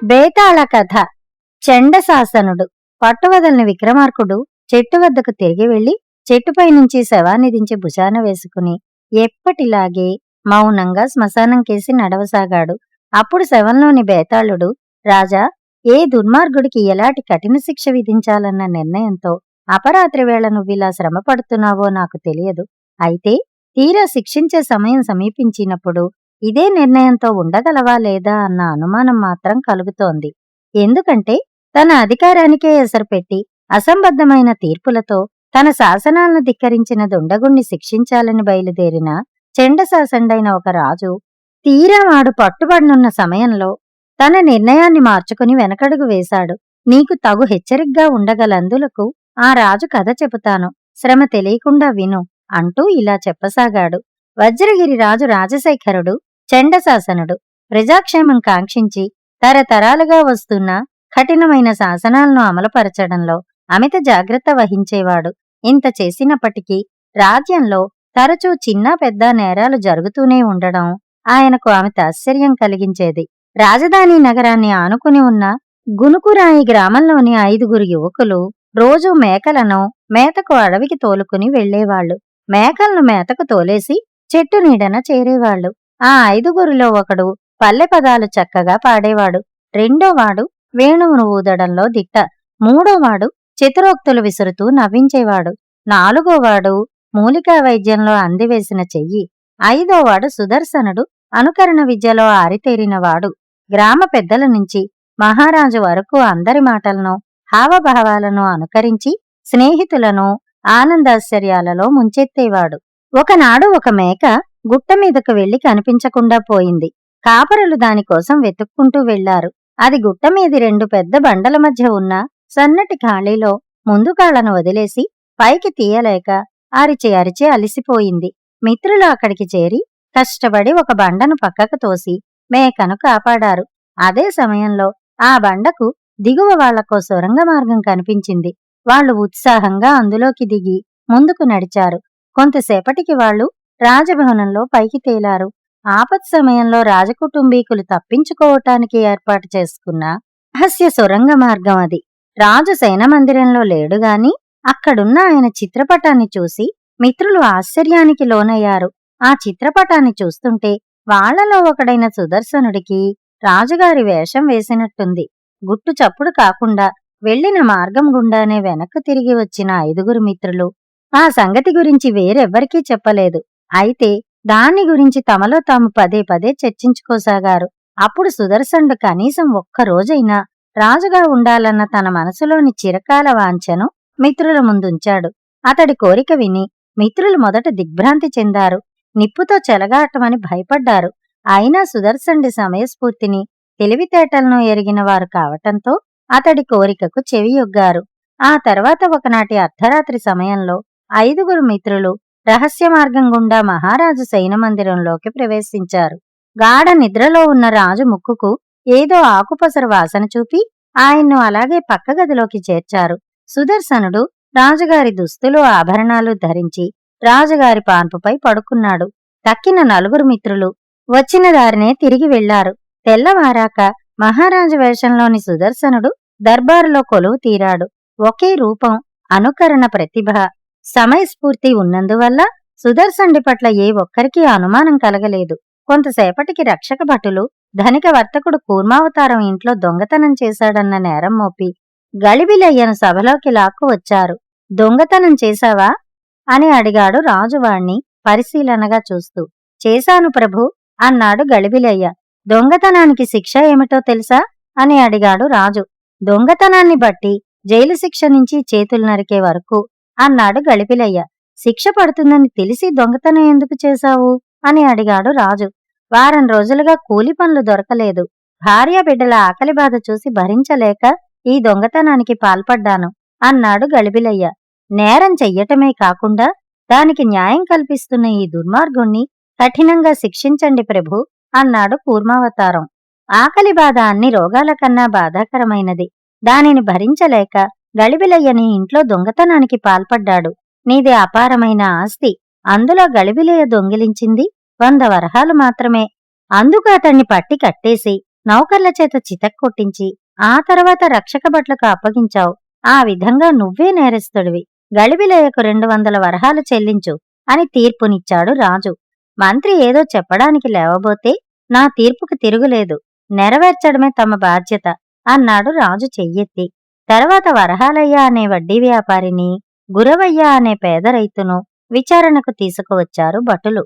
బేతాళ కథ. చండశాసనుడు. పట్టువదలని విక్రమార్కుడు చెట్టు వద్దకు తిరిగి వెళ్లి చెట్టుపై నుంచి శవాన్ని దించి భుజాన వేసుకుని ఎప్పటిలాగే మౌనంగా శ్మశానం కేసి నడవసాగాడు. అప్పుడు శవంలోని బేతాళుడు, రాజా, ఏ దుర్మార్గుడికి ఎలాంటి కఠిన శిక్ష విధించాలన్న నిర్ణయంతో అపరాత్రి వేళ నువ్విలా శ్రమ పడుతున్నావో నాకు తెలియదు. అయితే తీరా శిక్షించే సమయం సమీపించినప్పుడు ఇదే నిర్ణయంతో ఉండగలవా లేదా అన్న అనుమానం మాత్రం కలుగుతోంది. ఎందుకంటే తన అధికారానికే ఎసరుపెట్టి అసంబద్ధమైన తీర్పులతో తన శాసనాలను ధిక్కరించిన దుండగుణ్ణి శిక్షించాలని బయలుదేరిన చండశాసనుడైన ఒక రాజు తీరా వాడు పట్టుబడనున్న సమయంలో తన నిర్ణయాన్ని మార్చుకుని వెనకడుగు వేశాడు. నీకు తగు హెచ్చరికగా ఉండగలందులకు ఆ రాజు కథ చెబుతాను, శ్రమ తెలియకుండా విను అంటూ ఇలా చెప్పసాగాడు. వజ్రగిరి రాజు రాజశేఖరుడు చండశాసనుడు ప్రజాక్షేమం కాంక్షించి తరతరాలుగా వస్తున్న కఠినమైన శాసనాలను అమలుపరచడంలో అమిత జాగ్రత్త వహించేవాడు. ఇంత చేసినప్పటికీ రాజ్యంలో తరచూ చిన్న పెద్ద నేరాలు జరుగుతూనే ఉండడం ఆయనకు అమిత ఆశ్చర్యం కలిగించేది. రాజధాని నగరాన్ని ఆనుకుని ఉన్న గునుకురాయి గ్రామంలోని 5 యువకులు రోజూ మేకలను మేతకు అడవికి తోలుకుని వెళ్లేవాళ్లు. మేకలను మేతకు తోలేసి చెట్టు నీడన చేరేవాళ్లు. ఆ 5 ఒకడు పల్లె పదాలు చక్కగా పాడేవాడు. రెండోవాడు వేణువును ఊదడంలో దిట్ట. మూడోవాడు చతురోక్తులు విసురుతూ నవ్వించేవాడు. 4గోవాడు మూలికా వైద్యంలో అందివేసిన చెయ్యి. 5వాడు సుదర్శనుడు అనుకరణ విద్యలో ఆరితేరినవాడు. గ్రామ పెద్దల నుంచి మహారాజు వరకు అందరి మాటలను హావభావాలను అనుకరించి స్నేహితులను ఆనందాశ్చర్యాలలో ముంచెత్తేవాడు. ఒకనాడు ఒక మేక గుట్టమీదకు వెళ్లి కనిపించకుండా పోయింది. కాపరులు దానికోసం వెతుక్కుంటూ వెళ్లారు. అది గుట్టమీది 2 పెద్ద బండల మధ్య ఉన్న సన్నటి ఖాళీలో ముందు కాళ్లను వదిలేసి పైకి తీయలేక అరిచి అరిచి అలిసిపోయింది. మిత్రులు అక్కడికి చేరి కష్టపడి ఒక బండను పక్కకు తోసి మేకను కాపాడారు. అదే సమయంలో ఆ బండకు దిగువ వాళ్లకో సొరంగ మార్గం కనిపించింది. వాళ్లు ఉత్సాహంగా అందులోకి దిగి ముందుకు నడిచారు. కొంతసేపటికి వాళ్లు రాజభవనంలో పైకి తేలారు. ఆపత్ సమయంలో రాజకుటుంబీకులు తప్పించుకోవటానికి ఏర్పాటు చేసుకున్న రహస్య సొరంగ మార్గం అది. రాజు శయనమందిరంలో లేడుగాని అక్కడున్న ఆయన చిత్రపటాన్ని చూసి మిత్రులు ఆశ్చర్యానికి లోనయ్యారు. ఆ చిత్రపటాన్ని చూస్తుంటే వాళ్లలో ఒకడైన సుదర్శనుడికి రాజుగారి వేషం వేసినట్టుంది. గుట్టు చప్పుడు కాకుండా వెళ్లిన మార్గం గుండానే వెనక్కు తిరిగి వచ్చిన 5 మిత్రులు ఆ సంగతి గురించి వేరెవ్వరికీ చెప్పలేదు. అయితే దాన్ని గురించి తమలో తాము పదే పదే చర్చించుకోసాగారు. అప్పుడు సుదర్శనుడు కనీసం ఒక్కరోజైనా రాజుగా ఉండాలన్న తన మనసులోని చిరకాల వాంఛను మిత్రుల ముందుంచాడు. అతడి కోరిక విని మిత్రులు మొదట దిగ్భ్రాంతి చెందారు. నిప్పుతో చెలగాటమని భయపడ్డారు. అయినా సుదర్శనుడి సమయస్ఫూర్తిని తెలివితేటలను ఎరిగిన వారు కావటంతో అతడి కోరికకు చెవియొగ్గారు. ఆ తర్వాత ఒకనాటి అర్ధరాత్రి సమయంలో 5 మిత్రులు రహస్య మార్గం గుండా మహారాజు శయనమందిరంలోకి ప్రవేశించారు. గాఢ నిద్రలో ఉన్న రాజు ముక్కుకు ఏదో ఆకుపసరు వాసన చూపి ఆయన్ను అలాగే పక్క గదిలోకి చేర్చారు. సుదర్శనుడు రాజుగారి దుస్తులు ఆభరణాలు ధరించి రాజుగారి పాన్పుపై పడుకున్నాడు. తక్కిన 4 మిత్రులు వచ్చిన దారినే తిరిగి వెళ్లారు. తెల్లవారాక మహారాజు వేషంలోని సుదర్శనుడు దర్బారులో కొలువు తీరాడు. ఒకే రూపం, అనుకరణ ప్రతిభ, సమయస్ఫూర్తి ఉన్నందువల్ల సుదర్శనుడి పట్ల ఏ ఒక్కరికీ అనుమానం కలగలేదు. కొంతసేపటికి రక్షక భటులు ధనిక వర్తకుడు కూర్మావతారం ఇంట్లో దొంగతనం చేశాడన్న నేరం మోపి గళిబిలయ్యను సభలోకి లాక్కు వచ్చారు. దొంగతనం చేశావా అని అడిగాడు రాజువాణ్ణి పరిశీలనగా చూస్తూ. చేశాను ప్రభూ అన్నాడు గళిబిలయ్య. దొంగతనానికి శిక్ష ఏమిటో తెలుసా అని అడిగాడు రాజు. దొంగతనాన్ని బట్టి జైలు శిక్ష నుంచి చేతులు నరికే వరకు అన్నాడు గళిబిలయ్య. శిక్ష పడుతుందని తెలిసి దొంగతనం ఎందుకు చేశావు అని అడిగాడు రాజు. వారం రోజులుగా కూలి పనులు దొరకలేదు. భార్యాబిడ్డల ఆకలి బాధ చూసి భరించలేక ఈ దొంగతనానికి పాల్పడ్డాను అన్నాడు గళిబిలయ్య. నేరం చెయ్యటమే కాకుండా దానికి న్యాయం కల్పిస్తున్న ఈ దుర్మార్గుణ్ణి కఠినంగా శిక్షించండి ప్రభూ అన్నాడు కూర్మావతారం. ఆకలి బాధ అన్ని రోగాల కన్నా బాధాకరమైనది. దానిని భరించలేక గళిబిలయ్యని ఇంట్లో దొంగతనానికి పాల్పడ్డాడు. నీది అపారమైన ఆస్తి. అందులో గళిబిలయ్య దొంగిలించింది 100 వరహాలు మాత్రమే. అందుకు అతన్ని పట్టి కట్టేసి నౌకర్ల చేత చితక్కొట్టించి ఆ తర్వాత రక్షక భట్లకు అప్పగించావు. ఆ విధంగా నువ్వే నేరస్తుడివి. గళిబిలయ్యకు 200 వరహాలు చెల్లించు అని తీర్పునిచ్చాడు రాజు. మంత్రి ఏదో చెప్పడానికి లేవబోతే, నా తీర్పుకు తిరుగులేదు, నెరవేర్చడమే తమ బాధ్యత అన్నాడు రాజు చెయ్యెత్తి. తర్వాత వరహాలయ్య అనే వడ్డీ వ్యాపారిని, గురవయ్య అనే పేద రైతును విచారణకు తీసుకువచ్చారు భటులు.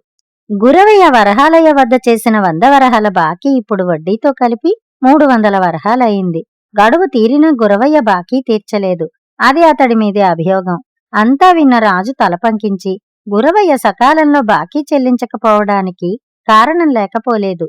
గురవయ్య వరహాలయ్య వద్ద చేసిన 100 వరహాల బాకీ ఇప్పుడు వడ్డీతో కలిపి 300 వరహాలయింది. గడువు తీరిన గురవయ్య బాకీ తీర్చలేదు. అది అతడి మీదే అభియోగం. అంతా విన్న రాజు తలపంకించి, గురవయ్య సకాలంలో బాకీ చెల్లించకపోవడానికి కారణం లేకపోలేదు.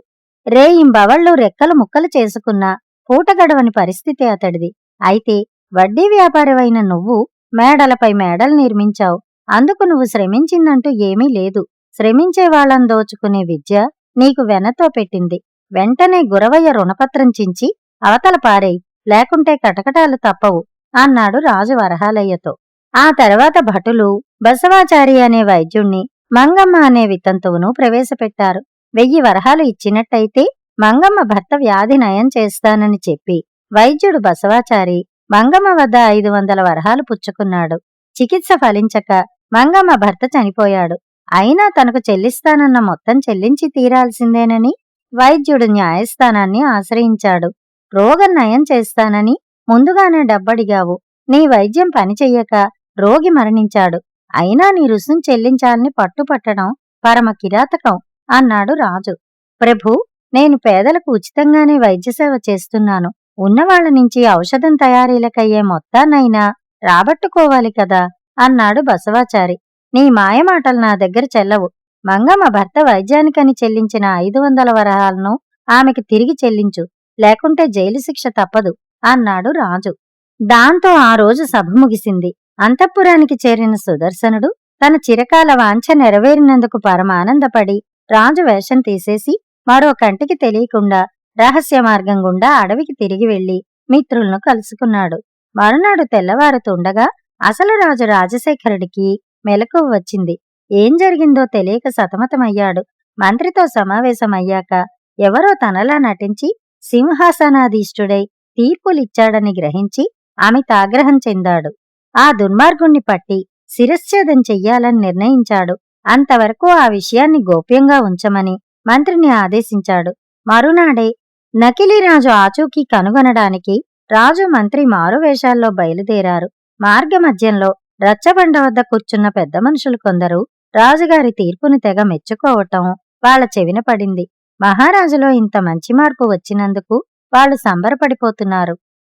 రేయింబవళ్ళు రెక్కలు ముక్కలు చేసుకున్నా పూటగడవని పరిస్థితి అతడిది. అయితే వడ్డీ వ్యాపారివైన నువ్వు మేడలపై మేడలు నిర్మించావు. అందుకు నువ్వు శ్రమించిందంటూ ఏమీ లేదు. శ్రమించే వాళ్ళని దోచుకునే విద్య నీకు వెనతో పెట్టింది. వెంటనే గురవయ్య రుణపత్రం చించి అవతల పారేయ్, లేకుంటే కటకటాలు తప్పవు అన్నాడు రాజు వరహాలయ్యతో. ఆ తర్వాత భటులు బసవాచారి అనే వైద్యుణ్ణి, మంగమ్మ అనే వితంతువును ప్రవేశపెట్టారు. 1000 వరహాలు ఇచ్చినట్టయితే మంగమ్మ భర్త వ్యాధి నయం చేస్తానని చెప్పి వైద్యుడు బసవాచారి మంగమ్మ వద్ద 500 వరహాలు పుచ్చుకున్నాడు. చికిత్స ఫలించక మంగమ్మ భర్త చనిపోయాడు. అయినా తనకు చెల్లిస్తానన్న మొత్తం చెల్లించి తీరాల్సిందేనని వైద్యుడు న్యాయస్థానాన్ని ఆశ్రయించాడు. రోగం నయం చేస్తానని ముందుగానే డబ్బడిగావు. నీ వైద్యం పనిచెయ్యక రోగి మరణించాడు. అయినా నీ రుసుం చెల్లించాలని పట్టుపట్టడం పరమ కిరాతకం అన్నాడు రాజు. ప్రభూ, నేను పేదలకు ఉచితంగానే వైద్యసేవ చేస్తున్నాను. ఉన్నవాళ్ల నుంచి ఔషధం తయారీలకయ్యే మొత్తాన్నైనా రాబట్టుకోవాలి కదా అన్నాడు బసవాచారి. నీ మాయమాటలు నా దగ్గర చెల్లవు. మంగమ్మ భర్త వైద్యానికని చెల్లించిన 500 వరహాలను ఆమెకి తిరిగి చెల్లించు, లేకుంటే జైలు శిక్ష తప్పదు అన్నాడు రాజు. దాంతో ఆ రోజు సభ ముగిసింది. అంతఃపురానికి చేరిన సుదర్శనుడు తన చిరకాల వాంఛ నెరవేరినందుకు పరమానందపడి రాజు వేషం తీసేసి మరో కంటికి తెలియకుండా రహస్య మార్గం గుండా అడవికి తిరిగి వెళ్లి మిత్రులను కలుసుకున్నాడు. మరునాడు తెల్లవారుతుండగా అసలు రాజు రాజశేఖరుడికి మెలకువ వచ్చింది. ఏం జరిగిందో తెలియక సతమతమయ్యాడు. మంత్రితో సమావేశమయ్యాక ఎవరో తనలా నటించి సింహాసనాధీష్టుడై తీర్పులిచ్చాడని గ్రహించి అమితాగ్రహం చెందాడు. ఆ దుర్మార్గుణ్ణి పట్టి శిరశ్ఛేదం చెయ్యాలని నిర్ణయించాడు. అంతవరకు ఆ విషయాన్ని గోప్యంగా ఉంచమని మంత్రిని ఆదేశించాడు. మరునాడే నకిలీరాజు ఆచూకీ కనుగొనడానికి రాజు మంత్రి మారువేషాల్లో బయలుదేరారు. మార్గమధ్యంలో రచ్చబండ వద్ద కూర్చున్న పెద్ద మనుషులు కొందరు రాజుగారి తీర్పుని తెగ మెచ్చుకోవటం వాళ్ల చెవిన పడింది. మహారాజులో ఇంత మంచి మార్పు వచ్చినందుకు వాళ్లు సంబరపడిపోతున్నారు.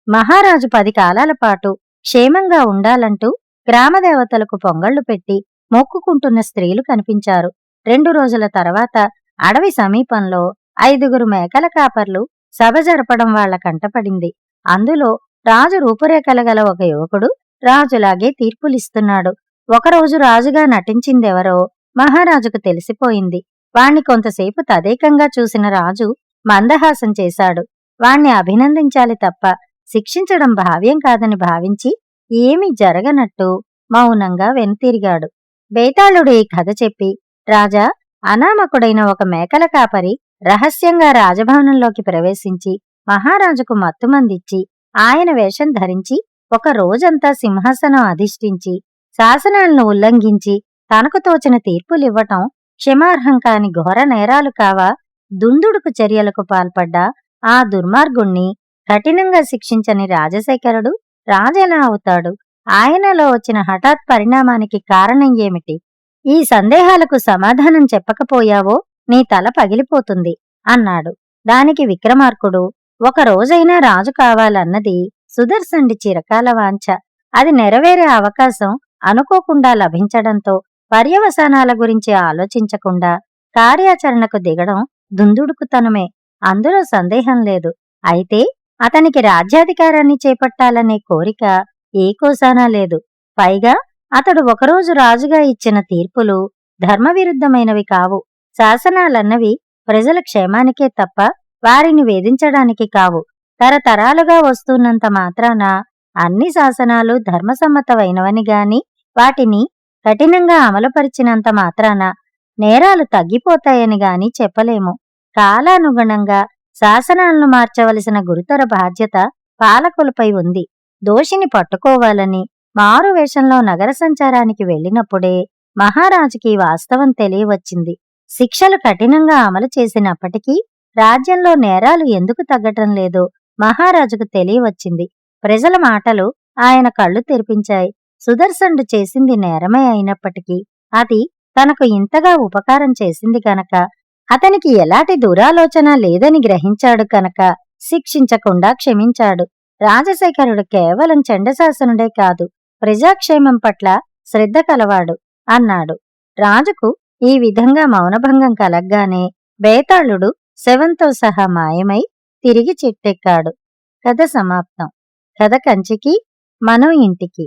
మహారాజు 10 కాలాల పాటు క్షేమంగా ఉండాలంటూ గ్రామదేవతలకు పొంగళ్లు పెట్టి మొక్కుకుంటున్న స్త్రీలు కనిపించారు. 2 రోజుల తర్వాత అడవి సమీపంలో 5గురు మేకల కాపర్లు సభ జరపడం వాళ్ల కంటపడింది. అందులో రాజు రూపురేఖల గల ఒక యువకుడు రాజులాగే తీర్పులిస్తున్నాడు. ఒకరోజు రాజుగా నటించిందెవరో మహారాజుకు తెలిసిపోయింది. వాణ్ణి కొంతసేపు తదేకంగా చూసిన రాజు మందహాసం చేశాడు. వాణ్ణి అభినందించాలి తప్ప శిక్షించడం భావ్యం కాదని భావించి ఏమీ జరగనట్టు మౌనంగా వెనుతిరిగాడు. బేతాళుడు ఈ కథ చెప్పి, రాజా, అనామకుడైన ఒక మేకల కాపరి రహస్యంగా రాజభవనంలోకి ప్రవేశించి మహారాజుకు మత్తుమందిచ్చి ఆయన వేషం ధరించి ఒక రోజంతా సింహాసనం అధిష్ఠించి శాసనాలను ఉల్లంఘించి తనకు తోచిన తీర్పులివ్వటం క్షమార్హం కాని ఘోర నేరాలు కావా? దుందుడుకు చర్యలకు పాల్పడ్డ ఆ దుర్మార్గుణ్ణి కఠినంగా శిక్షించని రాజశేఖరుడు రాజెలా అవుతాడు? ఆయనలో వచ్చిన హఠాత్ పరిణామానికి కారణం ఏమిటి? ఈ సందేహాలకు సమాధానం చెప్పకపోయావో నీ తల పగిలిపోతుంది అన్నాడు. దానికి విక్రమార్కుడు, ఒక రోజైనా రాజు కావాలన్నది సుదర్శనుడి చిరకాల వాంఛ. అది నెరవేరే అవకాశం అనుకోకుండా లభించడంతో పర్యవసానాల గురించి ఆలోచించకుండా కార్యాచరణకు దిగడం దుందుడుకుతనమే, అందులో సందేహం లేదు. అయితే అతనికి రాజ్యాధికారాన్ని చేపట్టాలనే కోరిక ఏ కోసానా లేదు. పైగా అతడు ఒకరోజు రాజుగా ఇచ్చిన తీర్పులు ధర్మవిరుద్ధమైనవి కావు. శాసనాలన్నవి ప్రజల క్షేమానికే తప్ప వారిని వేధించడానికి కావు. తరతరాలుగా వస్తున్నంత మాత్రాన అన్ని శాసనాలు ధర్మసమ్మతమైనవని గాని వాటిని కఠినంగా అమలుపరిచినంత మాత్రాన నేరాలు తగ్గిపోతాయని గాని చెప్పలేము. కాలానుగుణంగా శాసనాలను మార్చవలసిన గురుతర బాధ్యత పాలకులపై ఉంది. దోషిని పట్టుకోవాలని మారు వేషంలో నగర సంచారానికి వెళ్ళినప్పుడే మహారాజుకి వాస్తవం తెలియవచ్చింది. శిక్షలు కఠినంగా అమలు చేసినప్పటికీ రాజ్యంలో నేరాలు ఎందుకు తగ్గటం లేదో మహారాజుకు తెలియవచ్చింది. ప్రజల మాటలు ఆయన కళ్ళు తెరిపించాయి. సుదర్శనుడు చేసింది నేరమే అయినప్పటికీ అది తనకు ఇంతగా ఉపకారం చేసింది కనుక, అతనికి ఎలాంటి దురాలోచన లేదని గ్రహించాడు కనుక శిక్షించకుండా క్షమించాడు. రాజశేఖరుడు కేవలం చండశాసనుడే కాదు, ప్రజాక్షేమం పట్ల శ్రద్ధ కలవాడు అన్నాడు. రాజుకు ఈ విధంగా మౌనభంగం కలగ్గానే బేతాళుడు శవంతో సహా మాయమై తిరిగి చెట్టెక్కాడు. కథ సమాప్తం. కథ కంచికి, మనం ఇంటికి.